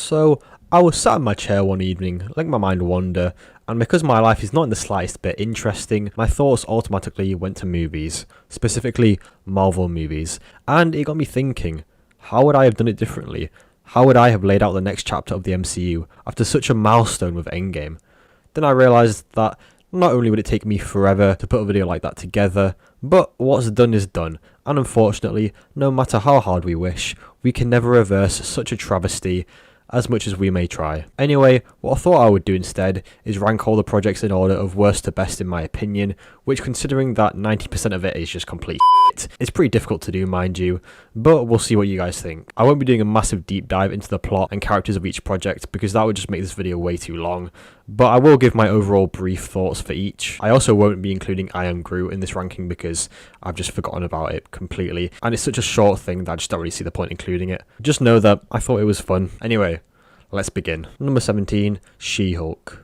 So, I was sat in my chair one evening, letting my mind wander, and because my life is not in the slightest bit interesting, my thoughts automatically went to movies, specifically Marvel movies, and it got me thinking, how would I have done it differently? How would I have laid out the next chapter of the MCU after such a milestone with Endgame? Then I realised that not only would it take me forever to put a video like that together, but what's done is done, and unfortunately, no matter how hard we wish, we can never reverse such a travesty as much as we may try. Anyway, what I thought I would do instead is rank all the projects in order of worst to best in my opinion, which considering that 90% of it is just complete shit, it's pretty difficult to do, mind you, but we'll see what you guys think. I won't be doing a massive deep dive into the plot and characters of each project because that would just make this video way too long, but I will give my overall brief thoughts for each. I also won't be including I Am Groot in this ranking because I've just forgotten about it completely, and it's such a short thing that I just don't really see the point including it. Just know that I thought it was fun. Anyway, let's begin. Number 17, She-Hulk.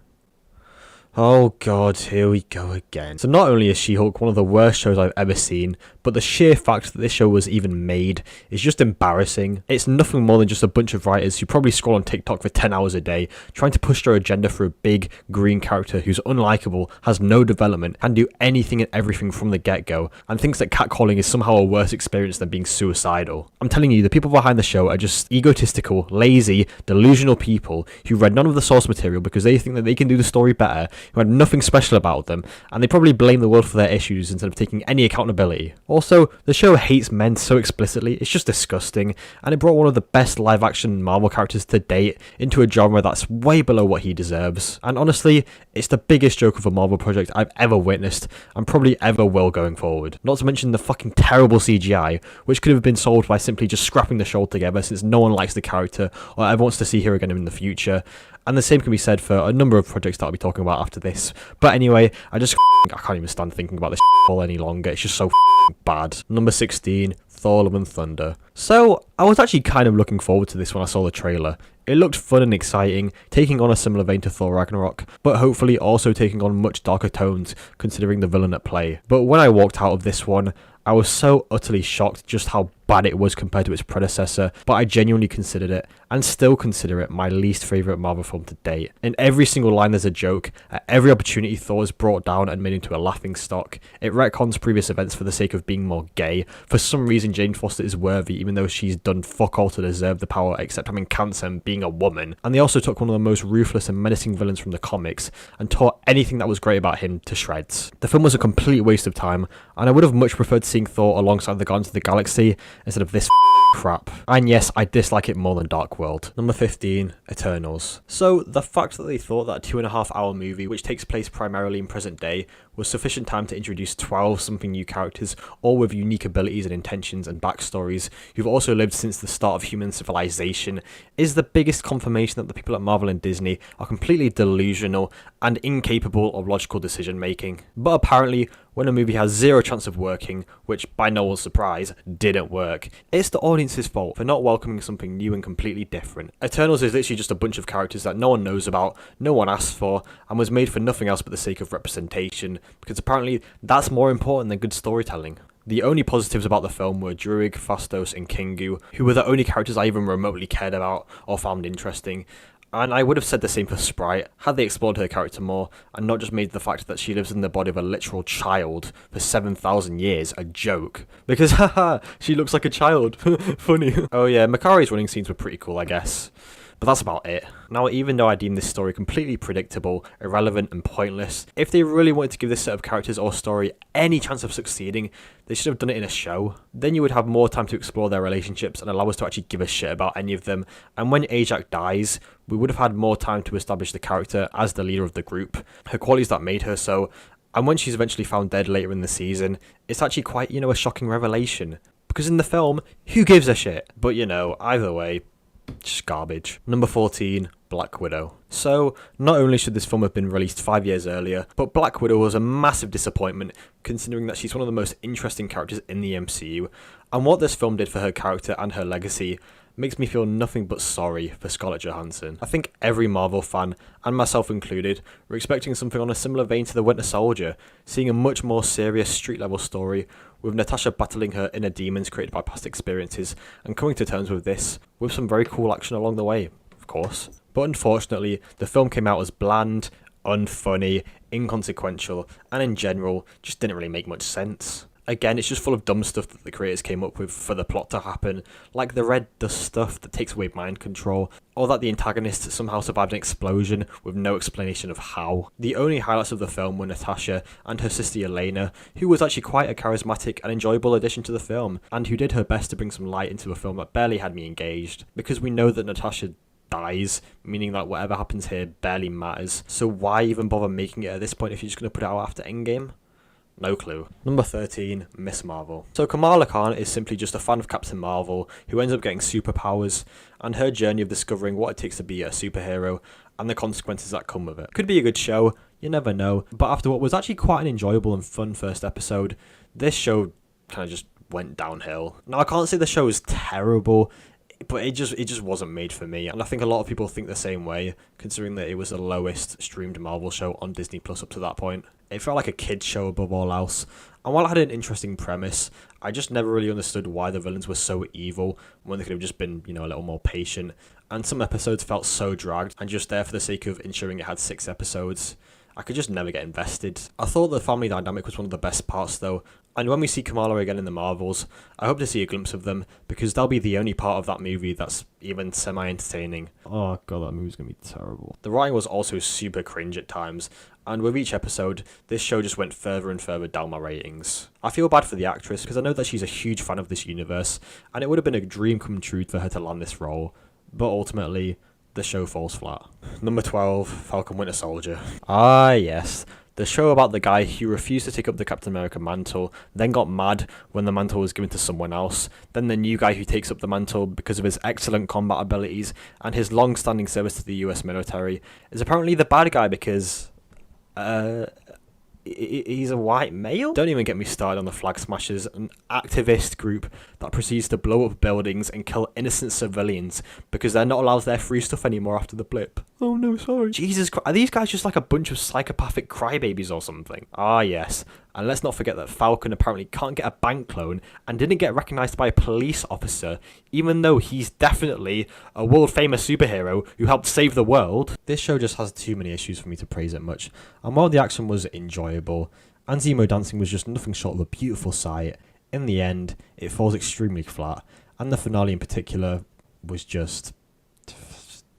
Oh god, here we go again. So not only is She-Hulk one of the worst shows I've ever seen, but the sheer fact that this show was even made is just embarrassing. It's nothing more than just a bunch of writers who probably scroll on TikTok for 10 hours a day, trying to push their agenda for a big, green character who's unlikable, has no development, can do anything and everything from the get-go, and thinks that catcalling is somehow a worse experience than being suicidal. I'm telling you, the people behind the show are just egotistical, lazy, delusional people who read none of the source material because they think that they can do the story better, who had nothing special about them, and they probably blame the world for their issues instead of taking any accountability. Also, the show hates men so explicitly, it's just disgusting, and it brought one of the best live-action Marvel characters to date into a genre that's way below what he deserves. And honestly, it's the biggest joke of a Marvel project I've ever witnessed, and probably ever will going forward. Not to mention the fucking terrible CGI, which could have been solved by simply just scrapping the show altogether since no one likes the character or ever wants to see her again in the future. And the same can be said for a number of projects that I'll be talking about after this. But anyway, I can't even stand thinking about this all any longer. It's just so bad. Number 16, Thor: Love and Thunder. So, I was actually kind of looking forward to this when I saw the trailer. It looked fun and exciting, taking on a similar vein to Thor Ragnarok, but hopefully also taking on much darker tones considering the villain at play. But when I walked out of this one, I was so utterly shocked just how bad it was compared to its predecessor, but I genuinely considered it, and still consider it, my least favourite Marvel film to date. In every single line there's a joke, at every opportunity Thor is brought down and made into a laughingstock. It retcons previous events for the sake of being more gay. For some reason Jane Foster is worthy even though she's done fuck all to deserve the power except having cancer and being a woman. And they also took one of the most ruthless and menacing villains from the comics and tore anything that was great about him to shreds. The film was a complete waste of time, and I would have much preferred seeing Thor alongside the Guardians of the Galaxy instead of this crap. And yes, I dislike it more than Dark World. Number 15, Eternals. So, the fact that they thought that a 2.5-hour movie, which takes place primarily in present day, was sufficient time to introduce 12-something new characters, all with unique abilities and intentions and backstories, who've also lived since the start of human civilization, is the biggest confirmation that the people at Marvel and Disney are completely delusional and incapable of logical decision making. But apparently, when a movie has zero chance of working, which by no one's surprise, didn't work, it's the audience's fault for not welcoming something new and completely different. Eternals is literally just a bunch of characters that no one knows about, no one asked for, and was made for nothing else but the sake of representation, because apparently that's more important than good storytelling. The only positives about the film were Druig, Phastos, and Kingu, who were the only characters I even remotely cared about or found interesting. And I would have said the same for Sprite, had they explored her character more, and not just made the fact that she lives in the body of a literal child for 7,000 years a joke. Because haha, she looks like a child. Funny. Oh yeah, Makari's running scenes were pretty cool, I guess. But that's about it. Now, even though I deem this story completely predictable, irrelevant, and pointless, if they really wanted to give this set of characters or story any chance of succeeding, they should have done it in a show. Then you would have more time to explore their relationships and allow us to actually give a shit about any of them. And when Ajak dies, we would have had more time to establish the character as the leader of the group, her qualities that made her so, and when she's eventually found dead later in the season, it's actually quite, a shocking revelation. Because in the film, who gives a shit? But either way, just garbage. Number 14, Black Widow. So, not only should this film have been released 5 years earlier, but Black Widow was a massive disappointment considering that she's one of the most interesting characters in the MCU, and what this film did for her character and her legacy makes me feel nothing but sorry for Scarlett Johansson. I think every Marvel fan, and myself included, were expecting something on a similar vein to The Winter Soldier, seeing a much more serious street-level story, with Natasha battling her inner demons created by past experiences, and coming to terms with this, with some very cool action along the way. of course. But unfortunately, the film came out as bland, unfunny, inconsequential, and in general, just didn't really make much sense. Again, it's just full of dumb stuff that the creators came up with for the plot to happen, like the red dust stuff that takes away mind control, or that the antagonist somehow survived an explosion with no explanation of how. The only highlights of the film were Natasha and her sister Elena, who was actually quite a charismatic and enjoyable addition to the film, and who did her best to bring some light into a film that barely had me engaged, because we know that Natasha dies, meaning that whatever happens here barely matters, so why even bother making it at this point if you're just going to put it out after Endgame? No clue. Number 13, Miss Marvel. So Kamala Khan is simply just a fan of Captain Marvel who ends up getting superpowers, and her journey of discovering what it takes to be a superhero and the consequences that come with it. Could be a good show, you never know, but after what was actually quite an enjoyable and fun first episode, this show kind of just went downhill. Now I can't say the show is terrible, but it just wasn't made for me, and I think a lot of people think the same way, considering that it was the lowest streamed Marvel show on Disney Plus up to that point. It felt like a kid's show above all else, and while it had an interesting premise, I just never really understood why the villains were so evil when they could have just been, a little more patient, and some episodes felt so dragged and just there for the sake of ensuring it had 6 episodes. I could just never get invested. I thought the family dynamic was one of the best parts though, and when we see Kamala again in the Marvels, I hope to see a glimpse of them, because they'll be the only part of that movie that's even semi-entertaining. Oh god, that movie's gonna be terrible. The writing was also super cringe at times, and with each episode, this show just went further and further down my ratings. I feel bad for the actress, because I know that she's a huge fan of this universe, and it would have been a dream come true for her to land this role, but ultimately, the show falls flat. Number 12, Falcon Winter Soldier. Ah yes, the show about the guy who refused to take up the Captain America mantle, then got mad when the mantle was given to someone else, then the new guy who takes up the mantle because of his excellent combat abilities and his long-standing service to the US military, is apparently the bad guy because he's a white male? Don't even get me started on the Flag Smashers, an activist group that proceeds to blow up buildings and kill innocent civilians because they're not allowed their free stuff anymore after the blip. Oh no, sorry. Jesus Christ, are these guys just like a bunch of psychopathic crybabies or something? Ah yes, and let's not forget that Falcon apparently can't get a bank loan and didn't get recognised by a police officer, even though he's definitely a world-famous superhero who helped save the world. This show just has too many issues for me to praise it much, and while the action was enjoyable, and Zemo dancing was just nothing short of a beautiful sight, in the end, it falls extremely flat, and the finale in particular was just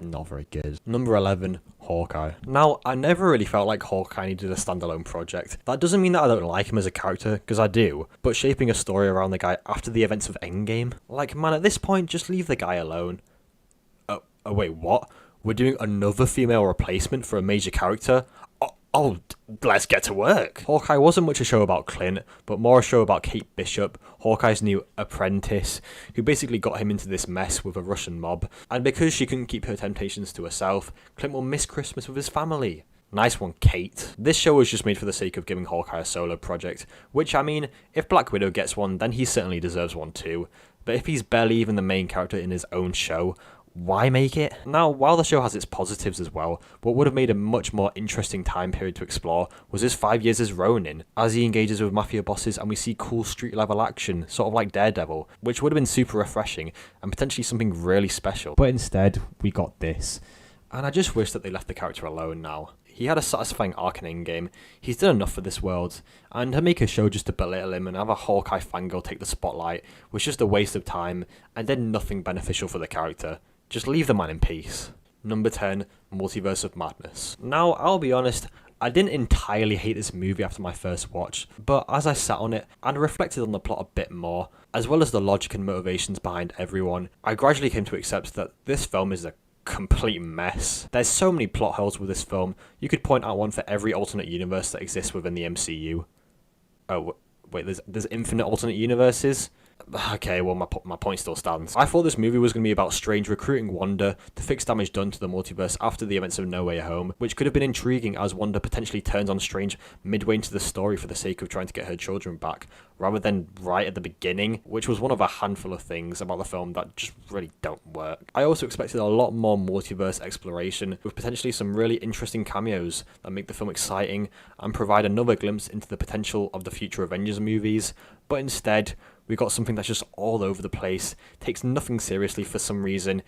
not very good. Number 11, Hawkeye. Now, I never really felt like Hawkeye needed a standalone project. That doesn't mean that I don't like him as a character, because I do, but shaping a story around the guy after the events of Endgame? Like, man, at this point, just leave the guy alone. Oh wait, what? We're doing another female replacement for a major character? Oh, let's get to work. Hawkeye wasn't much a show about Clint, but more a show about Kate Bishop, Hawkeye's new apprentice, who basically got him into this mess with a Russian mob. And because she couldn't keep her temptations to herself, Clint will miss Christmas with his family. Nice one, Kate. This show was just made for the sake of giving Hawkeye a solo project, which, I mean, if Black Widow gets one, then he certainly deserves one too. But if he's barely even the main character in his own show, why make it? Now, while the show has its positives as well, what would have made a much more interesting time period to explore was his 5 years as Ronin, as he engages with mafia bosses and we see cool street level action, sort of like Daredevil, which would have been super refreshing and potentially something really special. But instead, we got this. And I just wish that they left the character alone now. He had a satisfying arc in Endgame, he's done enough for this world, and to make a show just to belittle him and have a Hawkeye fangirl take the spotlight was just a waste of time and did nothing beneficial for the character. Just leave the man in peace. Number 10, Multiverse of Madness. Now, I'll be honest, I didn't entirely hate this movie after my first watch, but as I sat on it and reflected on the plot a bit more, as well as the logic and motivations behind everyone, I gradually came to accept that this film is a complete mess. There's so many plot holes with this film, you could point out one for every alternate universe that exists within the MCU. Oh, wait, there's infinite alternate universes? Okay, well, my point still stands. I thought this movie was going to be about Strange recruiting Wanda to fix damage done to the multiverse after the events of No Way Home, which could have been intriguing as Wanda potentially turns on Strange midway into the story for the sake of trying to get her children back, rather than right at the beginning, which was one of a handful of things about the film that just really don't work. I also expected a lot more multiverse exploration, with potentially some really interesting cameos that make the film exciting and provide another glimpse into the potential of the future Avengers movies, but instead, we got something that's just all over the place, takes nothing seriously for some reason,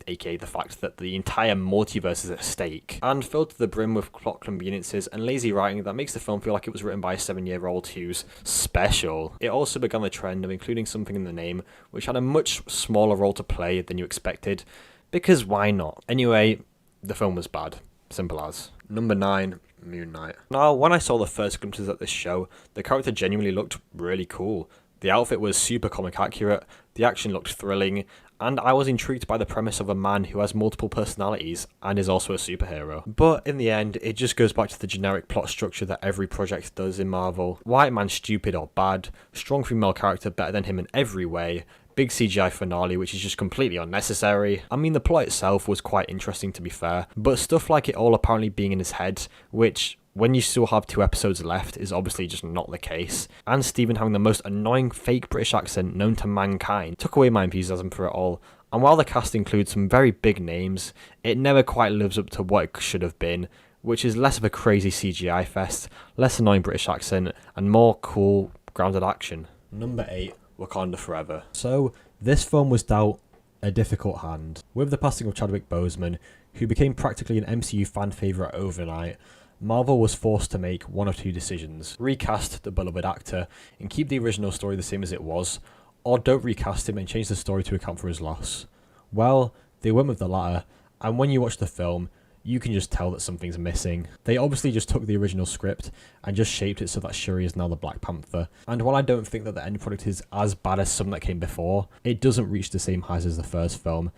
aka the fact that the entire multiverse is at stake, and filled to the brim with plot conveniences and lazy writing that makes the film feel like it was written by a 7-year-old who's special. It also began the trend of including something in the name which had a much smaller role to play than you expected, because why not? Anyway, the film was bad. Simple as. Number 9, Moon Knight. Now, when I saw the first glimpses at this show, the character genuinely looked really cool. The outfit was super comic accurate, the action looked thrilling, and I was intrigued by the premise of a man who has multiple personalities and is also a superhero. But in the end, it just goes back to the generic plot structure that every project does in Marvel. White man stupid or bad, strong female character better than him in every way, big CGI finale which is just completely unnecessary. I mean, the plot itself was quite interesting to be fair, but stuff like it all apparently being in his head, which when you still have 2 episodes left is obviously just not the case, and Stephen having the most annoying fake British accent known to mankind took away my enthusiasm for it all. And while the cast includes some very big names, it never quite lives up to what it should have been, which is less of a crazy CGI fest, less annoying British accent, and more cool, grounded action. Number 8, Wakanda Forever. So, this film was dealt a difficult hand. With the passing of Chadwick Boseman, who became practically an MCU fan favourite overnight, Marvel was forced to make one of 2 decisions: recast the beloved actor and keep the original story the same as it was, or don't recast him and change the story to account for his loss. Well, they went with the latter, and when you watch the film, you can just tell that something's missing. They obviously just took the original script and just shaped it so that Shuri is now the Black Panther, and while I don't think that the end product is as bad as some that came before, it doesn't reach the same highs as the first film,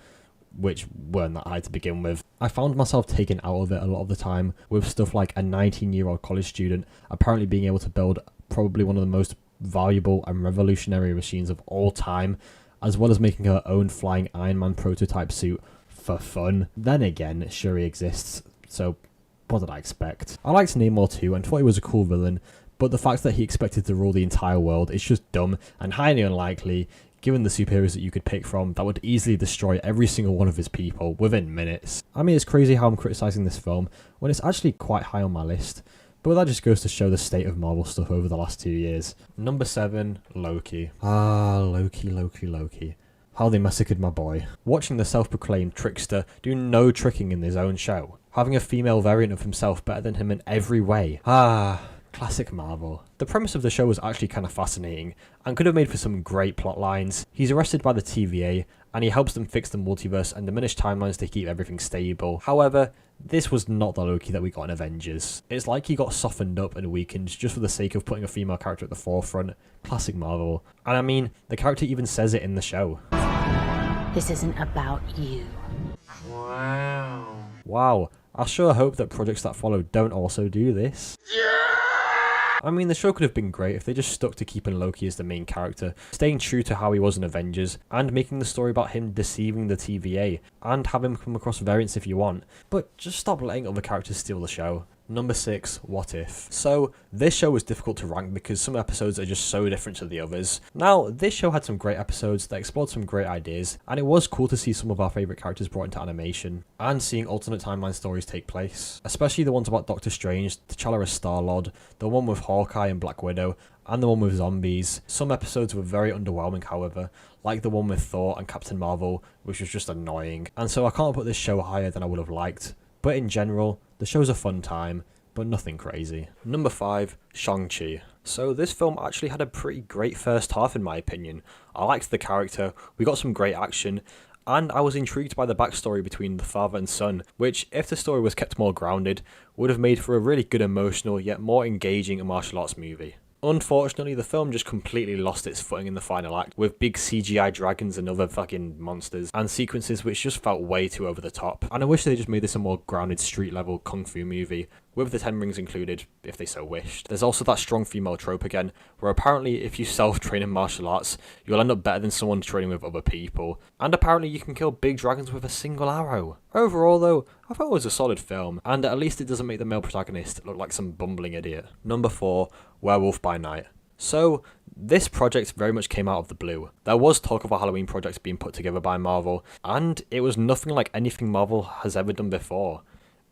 which weren't that high to begin with. I found myself taken out of it a lot of the time, with stuff like a 19-year-old college student apparently being able to build probably one of the most valuable and revolutionary machines of all time, as well as making her own flying Iron Man prototype suit for fun. Then again, Shuri exists, so what did I expect? I liked Namor too and thought he was a cool villain, but the fact that he expected to rule the entire world is just dumb and highly unlikely, given the superheroes that you could pick from that would easily destroy every single one of his people within minutes. I mean, it's crazy how I'm criticising this film when it's actually quite high on my list, but that just goes to show the state of Marvel stuff over the last 2 years. Number 7, Loki. Loki. How they massacred my boy. Watching the self-proclaimed trickster do no tricking in his own show. Having a female variant of himself better than him in every way. Classic Marvel. The premise of the show was actually kind of fascinating and could have made for some great plot lines. He's arrested by the TVA and he helps them fix the multiverse and diminish timelines to keep everything stable. However, this was not the Loki that we got in Avengers. It's like he got softened up and weakened just for the sake of putting a female character at the forefront. Classic Marvel. And I mean, the character even says it in the show. This isn't about you. Wow. I sure hope that projects that follow don't also do this. I mean, the show could have been great if they just stuck to keeping Loki as the main character, staying true to how he was in Avengers, and making the story about him deceiving the TVA, and have him come across variants if you want, but just stop letting other characters steal the show. Number 6, What If? So, this show was difficult to rank because some episodes are just so different to the others. Now, this show had some great episodes that explored some great ideas, and it was cool to see some of our favourite characters brought into animation, and seeing alternate timeline stories take place. Especially the ones about Doctor Strange, T'Challa as Star-Lord, the one with Hawkeye and Black Widow, and the one with zombies. Some episodes were very underwhelming, however, like the one with Thor and Captain Marvel, which was just annoying, and so I can't put this show higher than I would have liked. But in general, the show's a fun time, but nothing crazy. Number 5, Shang-Chi. So this film actually had a pretty great first half in my opinion. I liked the character, we got some great action, and I was intrigued by the backstory between the father and son, which, if the story was kept more grounded, would have made for a really good emotional yet more engaging martial arts movie. Unfortunately, the film just completely lost its footing in the final act, with big CGI dragons and other fucking monsters, and sequences which just felt way too over the top. And I wish they just made this a more grounded street-level kung fu movie, with the 10 rings included, if they so wished. There's also that strong female trope again, where apparently if you self-train in martial arts, you'll end up better than someone training with other people. And apparently you can kill big dragons with a single arrow. Overall though, I thought it was a solid film, and at least it doesn't make the male protagonist look like some bumbling idiot. Number 4, Werewolf by Night. So, this project very much came out of the blue. There was talk of a Halloween project being put together by Marvel, and it was nothing like anything Marvel has ever done before.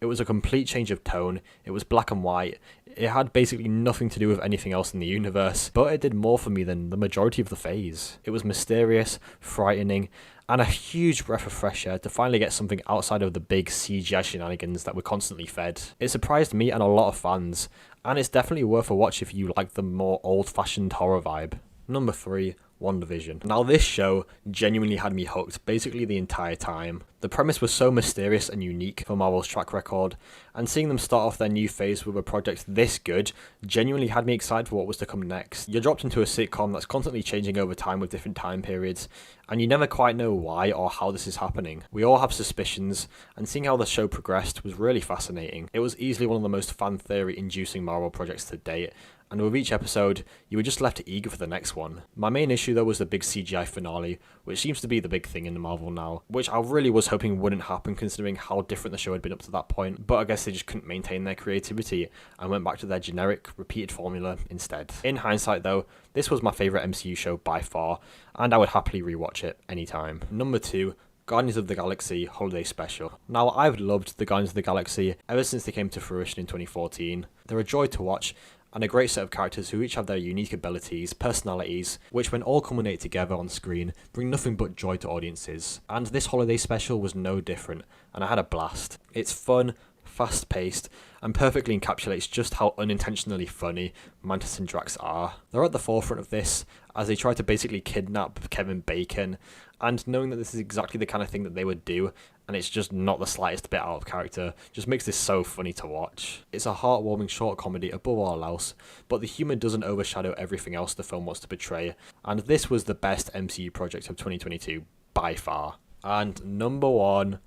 It was a complete change of tone, it was black and white, it had basically nothing to do with anything else in the universe, but it did more for me than the majority of the phase. It was mysterious, frightening, and a huge breath of fresh air to finally get something outside of the big CGI shenanigans that we're constantly fed. It surprised me and a lot of fans, and it's definitely worth a watch if you like the more old-fashioned horror vibe. Number 3, WandaVision. Now this show genuinely had me hooked basically the entire time. The premise was so mysterious and unique for Marvel's track record, and seeing them start off their new phase with a project this good genuinely had me excited for what was to come next. You're dropped into a sitcom that's constantly changing over time with different time periods, and you never quite know why or how this is happening. We all have suspicions, and seeing how the show progressed was really fascinating. It was easily one of the most fan theory inducing Marvel projects to date, and with each episode, you were just left eager for the next one. My main issue though was the big CGI finale, which seems to be the big thing in Marvel now, which I really was hoping wouldn't happen considering how different the show had been up to that point, but I guess they just couldn't maintain their creativity and went back to their generic, repeated formula instead. In hindsight though, this was my favourite MCU show by far, and I would happily rewatch it anytime. Number 2, Guardians of the Galaxy Holiday Special. Now, I've loved the Guardians of the Galaxy ever since they came to fruition in 2014. They're a joy to watch, and a great set of characters who each have their unique abilities, personalities, which when all culminate together on screen, bring nothing but joy to audiences. And this holiday special was no different, and I had a blast. It's fun, fast-paced, and perfectly encapsulates just how unintentionally funny Mantis and Drax are. They're at the forefront of this, as they try to basically kidnap Kevin Bacon, and knowing that this is exactly the kind of thing that they would do, and it's just not the slightest bit out of character, just makes this so funny to watch. It's a heartwarming short comedy above all else, but the humour doesn't overshadow everything else the film wants to portray, and this was the best MCU project of 2022 by far. And number 1,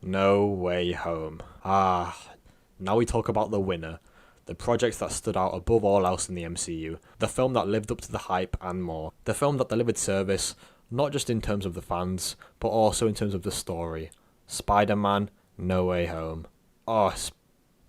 No Way Home. Now we talk about the winner. The project that stood out above all else in the MCU. The film that lived up to the hype and more. The film that delivered service, not just in terms of the fans, but also in terms of the story. Spider-Man, No Way Home. Oh, it's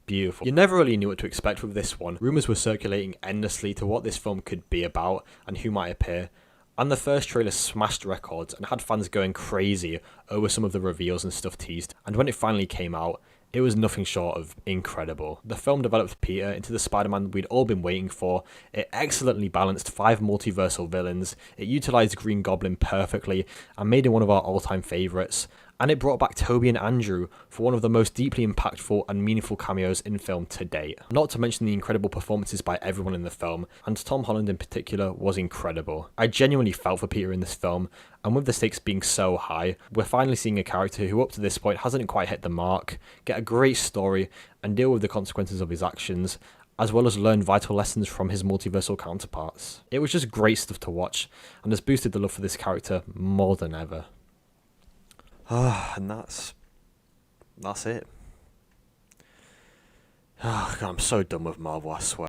beautiful. You never really knew what to expect with this one. Rumours were circulating endlessly to what this film could be about and who might appear. And the first trailer smashed records and had fans going crazy over some of the reveals and stuff teased. And when it finally came out, it was nothing short of incredible. The film developed Peter into the Spider-Man we'd all been waiting for. It excellently balanced 5 multiversal villains. It utilised Green Goblin perfectly and made him one of our all-time favourites. And it brought back Toby and Andrew for one of the most deeply impactful and meaningful cameos in film to date. Not to mention the incredible performances by everyone in the film, and Tom Holland in particular was incredible. I genuinely felt for Peter in this film, and with the stakes being so high, we're finally seeing a character who up to this point hasn't quite hit the mark, get a great story, and deal with the consequences of his actions, as well as learn vital lessons from his multiversal counterparts. It was just great stuff to watch, and has boosted the love for this character more than ever. And that's it. God, I'm so done with Marvel, I swear.